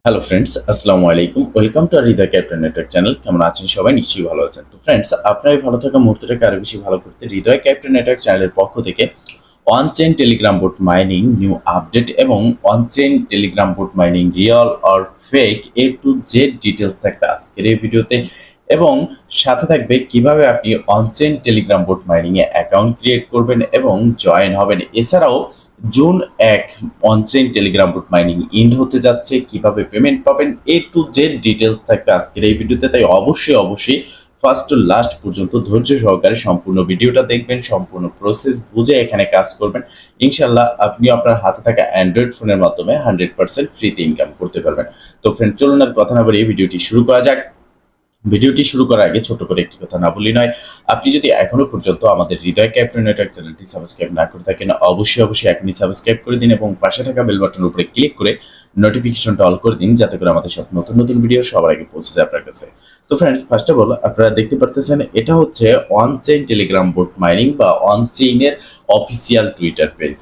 Hello friends, আসসালামু আলাইকুম। Welcome to Hridoy capital network channel. কেমন আছেন সবাই? নিশ্চয়ই ভালো আছেন। তো ফ্রেন্ডস, আপনার এই ভালো থাকা মুহূর্তটাকে আরো বেশি ভালো করতে হৃদয় ক্যাপিটাল নেটওয়ার্ক চ্যানেলের পক্ষ থেকে on chain Telegram bot mining new update এবং on chain Telegram bot mining real or fake A to Z details থাকবে আজকের এই ভিডিওতে, এবং সাথে থাকবে কিভাবে আপনি on chain Telegram bot mining এ অ্যাকাউন্ট ক্রিয়েট করবেন এবং জয়েন হবেন। এছাড়াও June 1 on chain Telegram bot mining end হতে যাচ্ছে, কিভাবে পেমেন্ট পাবেন এ টু জেড ডিটেলস থাকবে আজকের এই ভিডিওতে। তাই অবশ্যই ফার্স্ট টু লাস্ট পর্যন্ত ধৈর্য সহকারে সম্পূর্ণ ভিডিওটা দেখবেন, সম্পূর্ণ প্রসেস বুঝে এখানে কাজ করবেন। ইনশাল্লাহ আপনি আপনার হাতে থাকা অ্যান্ড্রয়েড ফোনের মাধ্যমে 100% ফ্রিতে ইনকাম করতে পারবেন। তো ফ্রেন্ড, চলুন আর কথা না বাড়িয়ে ভিডিওটি শুরু করা যাক। ভিডিওটি শুরু করার আগে ছোট করে একটি কথা না বলি নয়, আপনি যদি এখনো পর্যন্ত আমাদের হৃদয় ক্যাপিটাল নেটওয়ার্ক চ্যানেলটি সাবস্ক্রাইব না করে থাকেন, অবশ্যই এখনই সাবস্ক্রাইব করে দিন এবং পাশে থাকা বেল বাটনের উপরে ক্লিক করে নোটিফিকেশনটা অল করে দিন, যাতে করে আমাদের সব নতুন নতুন ভিডিও সবার আগে পৌঁছে যায় আপনার কাছে। তো ফ্রেন্ডস, ফার্স্ট অফ অল আপনারা দেখতে পারতেছেন এটা হচ্ছে on chain Telegram bot mining বা অন চেইনের অফিসিয়াল টুইটার পেজ।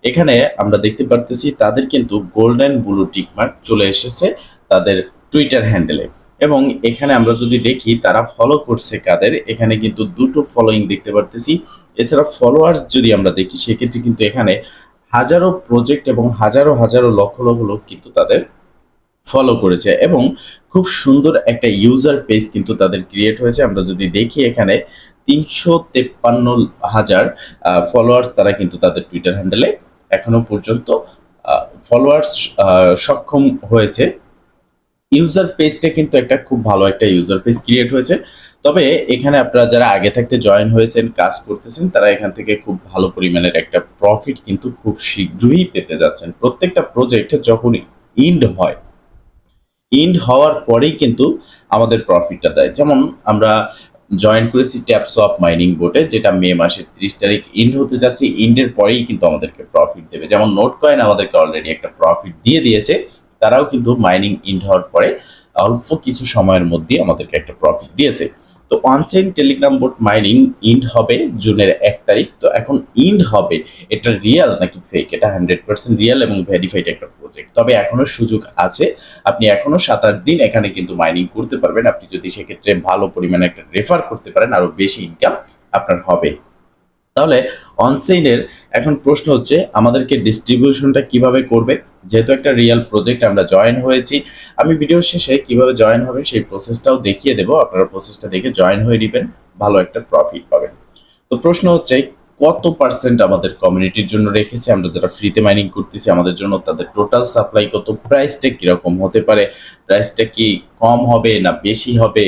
এখানে আমরা দেখতে পারতেছি তাদের কিন্তু গোল্ডেন ব্লু টিকমার্ক চলে এসেছে তাদের টুইটার হ্যান্ডেলে। এবং এখানে আমরা যদি দেখি তারা ফলো করছে কাদের, এখানে কিন্তু দুটো ফলোইং দেখতে পারতেছি। এছাড়া ফলোয়ার্স যদি আমরা দেখি সেক্ষেত্রে কিন্তু এখানে হাজারো প্রজেক্ট এবং হাজারো লক্ষ লক্ষ লোক কিন্তু তাদের ফলো করেছে এবং খুব সুন্দর একটা ইউজার পেজ কিন্তু তাদের ক্রিয়েট হয়েছে। আমরা যদি দেখি এখানে 353,000 ফলোয়ার্স তারা কিন্তু তাদের টুইটার হ্যান্ডেলে এখনো পর্যন্ত ফলোয়ার্স সক্ষম হয়েছে। ইউজার পেজটা কিন্তু একটা খুব ভালো একটা ইউজার পেজ ক্রিয়েট হয়েছে। তবে এখানে আপনারা যারা আগে থাকতে জয়েন হয়েছেন, কাজ করতেছেন, তারা এখান থেকে খুব ভালো পরিমাণের একটা প্রফিট কিন্তু খুব শীঘ্রই পেতে যাচ্ছেন। প্রত্যেকটা প্রজেক্ট যখন ইন্ড হওয়ার পরেই কিন্তু আমাদের প্রফিটটা দেয়। যেমন আমরা জয়েন করেছি ট্যাপসওয়াপ মাইনিং বোটে, যেটা মে মাসের 30 তারিখ ইন্ড হতে যাচ্ছে। ইন্ডের পরেই কিন্তু আমাদেরকে প্রফিট দেবে। যেমন নোট কয়েন আমাদেরকে অলরেডি একটা প্রফিট দিয়ে দিয়েছে, তারাও কিন্তু মাইনিং ইন্ড হওয়ার পরে অল্প কিছু সময়ের মধ্যে আমাদেরকে একটা প্রফিট দিয়েছে। তো অনচেইন টেলিগ্রাম বোট মাইনিং ইন্ড হবে জুনের 1 তারিখ। তো এখন ইন্ড হবে, এটা রিয়েল নাকি ফেক? এটা 100% রিয়েল এবং ভেরিফাইড একটা প্রজেক্ট। তবে এখনো সুযোগ আছে, আপনি এখনো 7-8 দিন এখানে কিন্তু মাইনিং করতে পারবেন। আপনি যদি সেক্ষেত্রে ভালো পরিমাণে একটা রেফার করতে পারেন, আরো বেশি ইনকাম আপনার হবে। তাহলে অনচেইনের এখন প্রশ্ন হচ্ছে আমাদেরকে ডিস্ট্রিবিউশনটা কিভাবে করবে। যেহেতু একটা রিয়েল প্রজেক্ট আমরা জয়েন হয়েছি, আমি ভিডিওর শেষে কিভাবে জয়েন হবে সেই প্রসেসটাও দেখিয়ে দেবো। আপনারা প্রসেসটা দেখে জয়েন হয়ে দিবেন, ভালো একটা প্রফিট পাবেন। তো প্রশ্ন হচ্ছে কত পার্সেন্ট আমাদের কমিউনিটির জন্য রেখেছে, আমরা যারা ফ্রিতে মাইনিং করতেছি আমাদের জন্য তাদের টোটাল সাপ্লাই কত, প্রাইসটা কিরকম হতে পারে, প্রাইসটা কি কম হবে না বেশি হবে,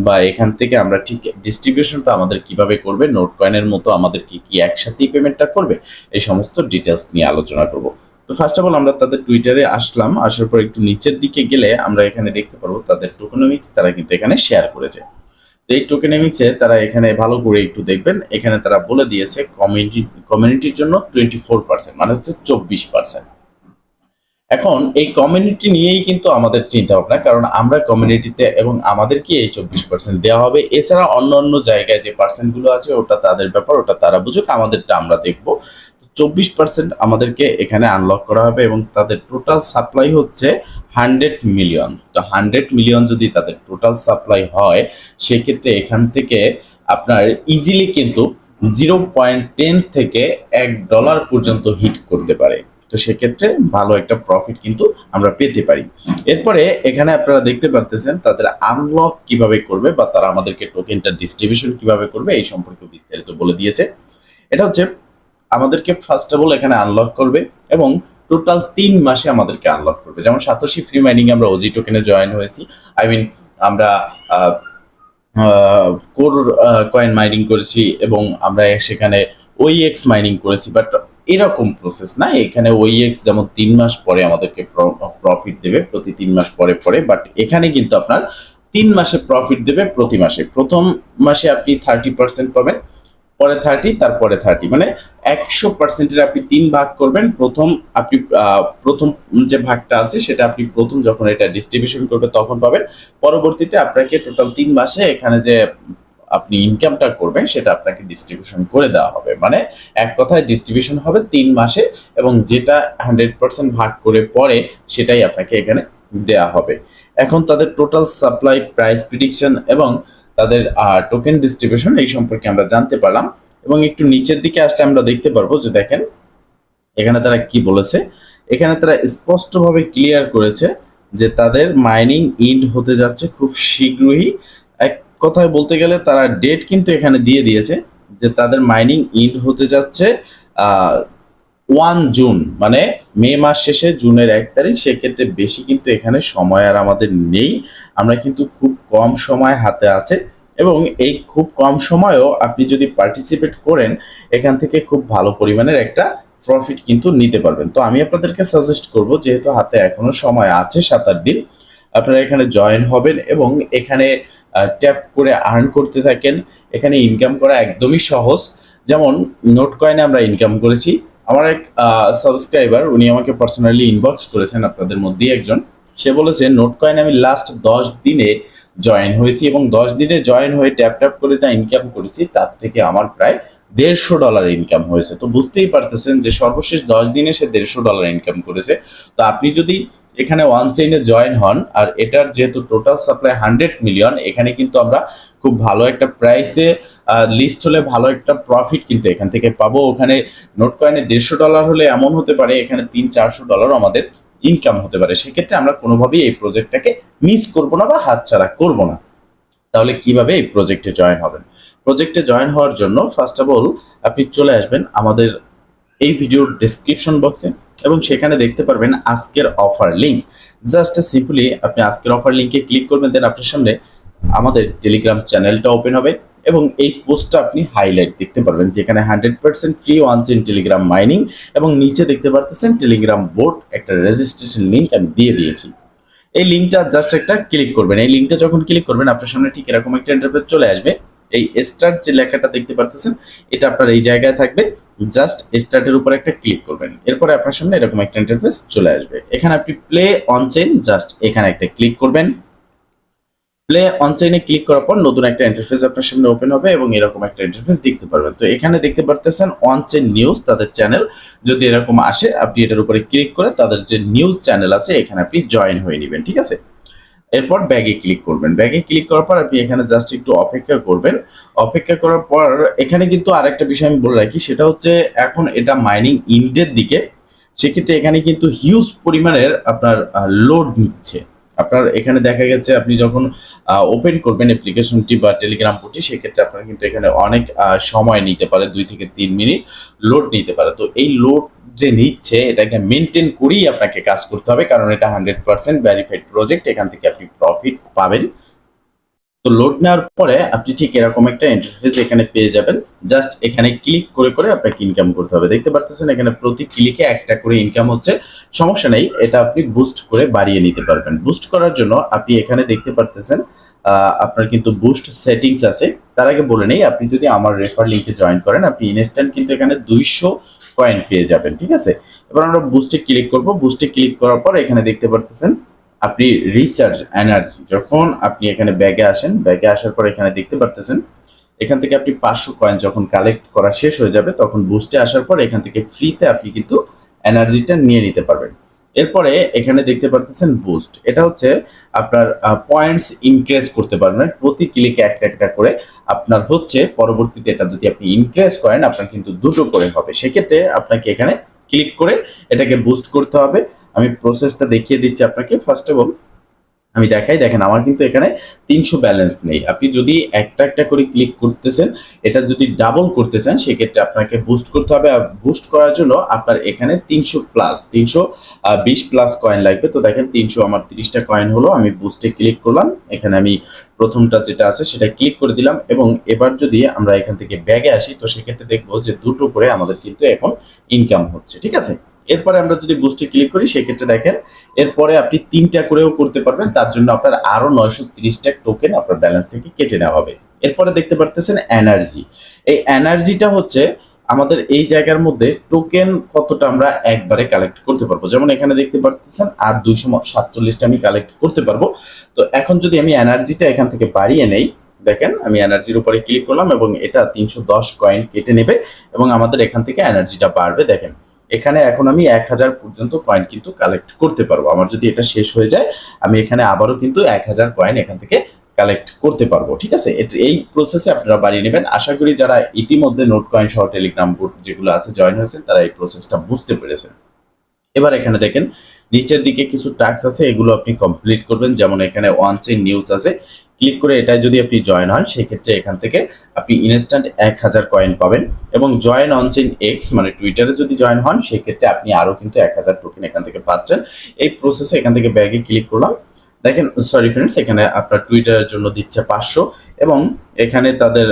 বা এখান থেকে আমরা ঠিক ডিস্ট্রিবিউশনটা আমাদের কিভাবে করবে, নোট কয়েনের মতো আমাদের কি একসাথেই পেমেন্টটা করবে, এই সমস্ত ডিটেলস নিয়ে আলোচনা করব। তো ফার্স্ট অফ অল আমরা তাদের টুইটারে আসলাম। আসার পর একটু নিচের দিকে গেলে আমরা এখানে দেখতে পারবো তাদের টোকেনমিক্স তারা কিন্তু এখানে শেয়ার করেছে। তো এই টোকেনমিক্সে তারা এখানে ভালো করে একটু দেখবেন, এখানে তারা বলে দিয়েছে কমিউনিটির জন্য 24%, মানে হচ্ছে 24%। এখন এই কমিউনিটি নিয়েই কিন্তু আমাদের চিন্তা ভাবনা, কারণ আমরা কমিউনিটিতে এবং আমাদেরকে এই 24% দেওয়া হবে। এছাড়া অন্য জায়গায় যে পার্সেন্ট গুলো আছে ওটা তাদের ব্যাপার, ওটা তারা বুঝুক, আমাদেরটা আমরা দেখবো। 24% আমাদেরকে এখানে আনলক করা হবে এবং তাদের টোটাল সাপ্লাই হচ্ছে 100 মিলিয়ন। তো 100 মিলিয়ন যদি তাদের টোটাল সাপ্লাই হয়, সেক্ষেত্রে এখান থেকে আপনার ইজিলি কিন্তু 0.10 থেকে $1 পর্যন্ত হিট করতে পারে। তো সেক্ষেত্রে ভালো একটা প্রফিট কিন্তু আমরা পেতে পারি। এরপরে এখানে আপনারা দেখতে পারতেছেন তাদের আনলক কিভাবে করবে বা তারা আমাদেরকে টোকেনটা ডিস্ট্রিবিউশন কিভাবে করবে এই সম্পর্কে বিস্তারিত বলে দিয়েছে। এটা হচ্ছে আমাদেরকে ফার্স্ট অফ অল এখানে আনলক করবে এবং টোটাল 3 মাসে আমাদেরকে আনলক করবে। যেমন সাতোশি ফ্রি মাইনিং আমরা ওজি টোকেনে জয়েন হয়েছি, আমরা কোর কয়েন মাইনিং করেছি এবং আমরা সেখানে ওইএক্স মাইনিং করেছি। বাট এরকম প্রসেস না, এখানে ওইএক্স যেমন 3 মাস পরে আমাদেরকে প্রফিট দেবে, প্রতি 3 মাস পরে পরে। বাট এখানে কিন্তু আপনার 3 মাসে প্রফিট দেবে প্রতি মাসে। প্রথম মাসে আপনি 30% পাবেন, পরে 30, তারপরে 30, মানে 100%-এর আপনি 3 ভাগ করবেন। প্রথম যে ভাগটা আছে সেটা আপনি প্রথম যখন এটা ডিস্ট্রিবিউশন করবে তখন পাবেন। পরবর্তীতে আপনাকে টোটাল 3 মাসে এখানে যে আপনি ইনকামটা করবেন সেটা আপনাকে ডিস্ট্রিবিউশন করে দেওয়া হবে। মানে এক কথায় ডিস্ট্রিবিউশন হবে 3 মাসে এবং যেটা 100% ভাগ করে পরে সেটাই আপনাকে এখানে দেয়া হবে। এখন তাদের টোটাল সাপ্লাই, প্রাইস প্রিডিকশন এবং তাদের টোকেন ডিস্ট্রিবিউশন এই সম্পর্কে আমরা জানতে পারলাম। এবং একটু নিচের দিকে আসলে আমরা দেখতে পারবো যে দেখেন এখানে তারা কি বলেছে। এখানে তারা স্পষ্টভাবে ক্লিয়ার করেছে যে তাদের মাইনিং ইন্ড হতে যাচ্ছে খুব শীঘ্রই। এক কথায় বলতে গেলে তারা ডেট কিন্তু এখানে দিয়ে দিয়েছে যে তাদের মাইনিং ইন্ড হতে যাচ্ছে 1 জুন, মানে মে মাস শেষে জুনের 1 তারিখ। সেক্ষেত্রে বেশি কিন্তু এখানে সময় আর আমাদের নেই, আমরা কিন্তু খুব কম সময় হাতে আছে। এবং এই খুব কম সময়েও আপনি যদি পার্টিসিপেট করেন এখান থেকে খুব ভালো পরিমাণের একটা প্রফিট কিন্তু নিতে পারবেন। তো আমি আপনাদেরকে সাজেস্ট করব, যেহেতু হাতে এখনো সময় আছে 7-8 দিন, আপনারা এখানে জয়েন হবেন এবং এখানে ট্যাপ করে আর্ন করতে থাকেন। এখানে ইনকাম করা একদমই সহজ। যেমন নোট কয়েনে আমরা ইনকাম করেছি। আমার এক সাবস্ক্রাইবার, উনি আমাকে পার্সোনালি ইনবক্স করেছেন, আপনাদের মধ্যেই একজন। সে বলেছে নোট কয়েন আমি লাস্ট 10 দিনে জয়েন হয়েছি এবং 10 দিনে জয়েন হয়ে ট্যাপ ট্যাপ করে যা ইনকাম করেছি তার থেকে আমার প্রায় $150 ইনকাম হয়েছে। তো বুঝতেই পারতেছেন যে সর্বশেষ 10 দিনে সে $150 ইনকাম করেছে। তো আপনি যদি এখানে ওয়ান চেইনে জয়েন হন, আর এটার যেহেতু টোটাল সাপ্লাই 100 মিলিয়ন, এখানে কিন্তু আমরা খুব ভালো একটা প্রাইসে লিস্ট হলে ভালো একটা প্রফিট কিন্তু এখান থেকে পাবো। ওখানে নোট কয়েনে $150 হলে এমন হতে পারে এখানে $300-400 আমাদের ইনকাম হতে পারে। সেক্ষেত্রে আমরা কোনোভাবেই এই প্রজেক্টটাকে মিস করব না বা হাতছাড়া করব না। তাহলে কিভাবে এই প্রজেক্টে জয়েন হবেন? প্রজেক্টে জয়েন হওয়ার জন্য ফার্স্ট অফ অল আপনি চলে আসবেন আমাদের এই ভিডিওর ডেসক্রিপশন বক্সে এবং সেখানে দেখতে পারবেন আজকের অফার লিঙ্ক। জাস্ট সিম্পলি আপনি আজকের অফার লিঙ্কে ক্লিক করবেন, দেন আপনার সামনে আমাদের টেলিগ্রাম চ্যানেলটা ওপেন হবে এবং এই পোস্টটা আপনি হাইলাইট দেখতে পারবেন, যেখানে 100% free one chain Telegram mining এবং নিচে দেখতে পারতেছেন টেলিগ্রাম বোট একটা রেজিস্ট্রেশন লিঙ্ক আমি দিয়ে দিয়েছি। এই লিঙ্কটা জাস্ট একটা ক্লিক করবেন। এই লিঙ্কটা যখন ক্লিক করবেন আপনার সামনে ঠিক এরকম একটা ইন্টারফেস চলে আসবে। এই স্টার্ট যে লেখাটা দেখতে পারতেছেন এটা আপনার এই জায়গায় থাকবে, জাস্ট স্টার্টের উপর একটা ক্লিক করবেন। এরপরে আপনার সামনে এরকম একটা ইন্টারফেস চলে আসবে। এখানে আপনি প্লে অন চেইন জাস্ট এখানে একটা ক্লিক করবেন। প্লে অন চেইনে ক্লিক করার পর নতুন একটা ইন্টারফেস আপনার সামনে ওপেন হবে এবং এরকম একটা ইন্টারফেস দেখতে পারবেন। তো এখানে দেখতে পারতেছেন অন চেইন নিউজ, তাদের চ্যানেল। যদি এরকম আসে আপনি এটার উপরে ক্লিক করে তাদের যে নিউজ চ্যানেল আছে এখানে আপনি জয়েন হয়ে নেবেন, ঠিক আছে। এরপর ব্যাগে ক্লিক করবেন। ব্যাগে ক্লিক করার পর আপনি এখানে জাস্ট একটু অপেক্ষা করবেন। অপেক্ষা করার পর এখানে কিন্তু আরেকটা বিষয় আমি বলে রাখি, সেটা হচ্ছে এখন এটা মাইনিং ইন্ডের দিকে। সেক্ষেত্রে এখানে কিন্তু হিউজ পরিমাণের আপনার লোড নিচ্ছে। আপনার এখানে দেখা গেছে আপনি যখন ওপেন করবেন অ্যাপ্লিকেশনটি বা টেলিগ্রাম বোটটি, সেক্ষেত্রে আপনার কিন্তু এখানে অনেক সময় নিতে পারে, 2 থেকে 3 মিনিট লোড নিতে পারে। তো এই লোড যে নিচ্ছে এটাকে মেনটেন করেই আপনাকে কাজ করতে হবে, কারণ এটা 100% ভেরিফাইড প্রজেক্ট, এখান থেকে আপনি প্রফিট পাবেন। তো লোড নেওয়ার পরে আপনি ঠিক এরকম একটা ইন্টারফেস এখানে পেয়ে যাবেন। জাস্ট এখানে ক্লিক করে করে আপনাকে ইনকাম করতে হবে। দেখতে পারতেছেন এখানে প্রতি ক্লিকে একটা করে ইনকাম হচ্ছে। সমস্যা নেই, এটা আপনি বুস্ট করে বাড়িয়ে নিতে পারবেন। বুস্ট করার জন্য আপনি এখানে দেখতে পারতেছেন আপনার কিন্তু বুস্ট সেটিংস আছে। তার আগে বলে নেই, আপনি যদি আমার রেফার লিঙ্কে জয়েন করেন আপনি ইনস্ট্যান্ট কিন্তু এখানে 200 কয়েন পেয়ে যাবেন, ঠিক আছে। এবার আমরা বুস্টে ক্লিক করব। বুস্টে ক্লিক করার পর এখানে দেখতে পারতেছেন আপনি রিচার্জ এনার্জি, যখন আপনি এখানে ব্যাগে আসেন, ব্যাগে আসার পর এখানে দেখতে পারতেছেন এখান থেকে আপনি 500 কয়েন যখন কালেক্ট করা শেষ হয়ে যাবে তখন বুস্টে আসার পর এখান থেকে ফ্রিতে আপনি কিন্তু এনার্জিটা নিয়ে নিতে পারবেন। এরপরে এখানে দেখতে পারতেছেন বুস্ট, এটা হচ্ছে আপনার পয়েন্টস ইনক্রিজ করতে পারবেন প্রতি ক্লিকে একটা একটা করে। আপনার হচ্ছে পরবর্তীতে এটা যদি আপনি ইনক্রিজ করেন আপনার কিন্তু 2টো করে হবে। সেক্ষেত্রে আপনাকে এখানে ক্লিক করে এটাকে বুস্ট করতে হবে। আমি প্রসেসটা দেখিয়ে দিচ্ছি আপনাকে। ফার্স্ট অফ অল আমি দেখাই, দেখেন আমার কিন্তু এখানে 300 ব্যালেন্স নেই। আপনি যদি একটা একটা করে ক্লিক করতেছেন, এটা যদি ডাবল করতে চান সেক্ষেত্রে আপনাকে বুস্ট করতে হবে। আর বুস্ট করার জন্য আপনার এখানে 320 প্লাস কয়েন লাগবে। তো দেখেন 300 আমার 30টা কয়েন হলো। আমি বুস্টে ক্লিক করলাম, এখানে আমি প্রথমটা যেটা আছে সেটা ক্লিক করে দিলাম এবং এবার যদি আমরা এখান থেকে ব্যাগে আসি তো সেক্ষেত্রে দেখবো যে 2টো করে আমাদের কিন্তু এখন ইনকাম হচ্ছে, ঠিক আছে। এরপরে আমরা যদি বুস্টে ক্লিক করি সেক্ষেত্রে দেখেন এরপরে আপনি 3টা করেও করতে পারবেন। তার জন্য আপনার আরো 930টা টোকেন আপনার ব্যালেন্স থেকে কেটে নেওয়া হবে। এরপরে দেখতে পারতেছেন এনার্জি। এই এনার্জিটা হচ্ছে আমাদের এই জায়গার মধ্যে টোকেন কতটা আমরা একবারে কালেক্ট করতে পারবো। যেমন এখানে দেখতে পারতেছেন আর 247টা আমি কালেক্ট করতে পারবো। তো এখন যদি আমি এনার্জিটা এখান থেকে বাড়িয়ে নেই, দেখেন আমি এনার্জির উপরে ক্লিক করলাম এবং এটা 310 কয়েন কেটে নেবে এবং আমাদের এখান থেকে এনার্জিটা বাড়বে। দেখেন এখানে এখন আমি 1000 পর্যন্ত কয়েন কিন্তু কালেক্ট করতে পারবো। আমার যদি এটা শেষ হয়ে যায় আমি এখানে আবারও কিন্তু 1000 কয়েন এখান থেকে কালেক্ট করতে পারবো। ঠিক আছে, এই প্রসেসে আপনারা বাড়িয়ে নেবেন। আশা করি যারা ইতিমধ্যে নোট কয়েন সহ টেলিগ্রাম গ্রুপ যেগুলো আছে জয়েন হয়েছেন তারা এই প্রসেসটা বুঝতে পেরেছেন। এবার এখানে দেখেন নিচের দিকে কিছু টাস্ক আছে, এগুলো আপনি কমপ্লিট করবেন। যেমন এখানে ওয়ান চেইন নিউজ আছে, ক্লিক করে এটা যদি আপনি জয়েন হন সেক্ষেত্রে এখান থেকে আপনি ইনস্ট্যান্ট 1000 কয়েন পাবেন। এবং জয়েন অন চেইন এক্স মানে টুইটারে যদি জয়েন হন সেক্ষেত্রে আপনি আরও কিন্তু 1000 টোকেন এখান থেকে পাচ্ছেন। এই প্রসেসে এখান থেকে ব্যাগে ক্লিক করলাম, দেখেন সরি ফ্রেন্ডস, এখানে আপনার টুইটারের জন্য দিচ্ছে 500 এবং এখানে তাদের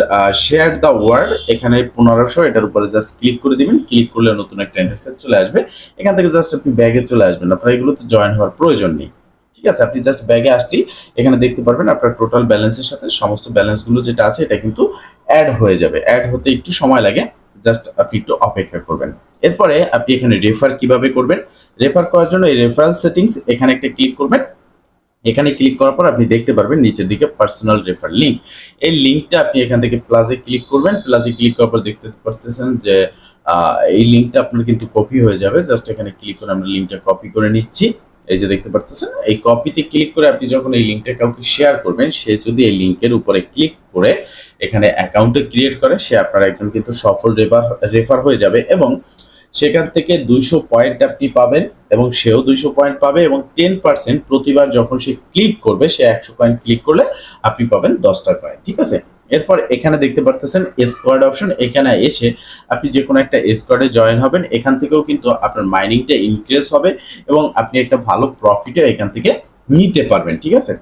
শেয়ার দ্য ওয়ার্ড এখানে 1500, এটার উপরে জাস্ট ক্লিক করে দিবেন। ক্লিক করলে নতুন একটা ইন্টারফেস চলে আসবে, এখান থেকে জাস্ট আপনি ব্যাগে চলে আসবেন। আপনার এগুলোতে জয়েন হওয়ার প্রয়োজন নেই। ঠিক আছে, আপনি জাস্ট ব্যাগে আসলেই এখানে দেখতে পারবেন আপনার টোটাল ব্যালেন্সের সাথে সমস্ত ব্যালেন্সগুলো যেটা আছে এটা কিন্তু অ্যাড হয়ে যাবে। অ্যাড হতে একটু সময় লাগে, জাস্ট আপনি একটু অপেক্ষা করবেন। এরপরে আপনি এখানে রেফার কিভাবে করবেন, রেফার করার জন্য এই রেফারেল সেটিংস এখানে একটা ক্লিক করবেন। এখানে ক্লিক করার পর আপনি দেখতে পারবেন নিচের দিকে পার্সোনাল রেফার লিঙ্ক, এই লিঙ্কটা আপনি এখান থেকে প্লাসে ক্লিক করবেন। প্লাসে ক্লিক করার পর দেখতে পাচ্ছেন যে এই লিঙ্কটা আপনার কিন্তু কপি হয়ে যাবে। জাস্ট এখানে ক্লিক করে আমরা লিঙ্কটা কপি করে নিচ্ছি। এই যে দেখতে পাচ্ছেন এই কপিতে ক্লিক করে আপনি যখন এই লিঙ্কটা কাউকে শেয়ার করবেন, সে যদি এই লিঙ্কের উপরে ক্লিক করে এখানে অ্যাকাউন্টে ক্রিয়েট করে সে আপনার একজন কিন্তু সফল রেফার হয়ে যাবে এবং সেখান থেকে 200 পয়েন্ট আপনি পাবেন এবং সেও 200 পয়েন্ট পাবে এবং 10% প্রতিবার যখন সে ক্লিক করবে, সে 100 কয়েন ক্লিক করলে আপনি পাবেন 10টা কয়েন। ঠিক আছে, এরপর এখানে দেখতে পারতেছেন স্কোয়াড অপশন, এখানে এসে আপনি যে কোনো একটা স্কোয়াডে জয়েন হবেন। এখান থেকেও কিন্তু আপনার মাইনিংটা ইনক্রিজ হবে এবং আপনি একটা ভালো প্রফিটও এখান থেকে নিতে পারবেন। ঠিক আছে,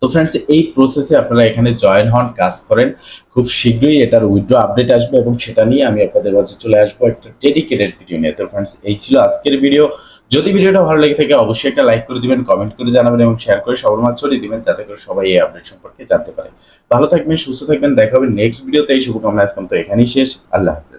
তো ফ্রেন্ডস এই প্রসেসে আপনারা এখানে জয়েন হন, কাজ করেন। খুব শীঘ্রই এটার উইথড্র আপডেট আসবে এবং সেটা নিয়ে আমি আপনাদের কাছে চলে আসবো একটা ডেডিকেটেড ভিডিও নিয়ে। তো ফ্রেন্ডস এই ছিল আজকের ভিডিও। যদি ভিডিওটা ভালো লেগে থাকে অবশ্যই একটা লাইক করে দিবেন, কমেন্ট করে জানাবেন এবং শেয়ার করে সবার মাঝে ছড়িয়ে দিবেন যাতে করে সবাই এই আপডেট সম্পর্কে জানতে পারে। ভালো থাকবেন, সুস্থ থাকবেন, দেখা হবে নেক্সট ভিডিওতে। এই শুভকামনা আজকে তো এখানেই শেষ। আল্লাহ হাফেজ।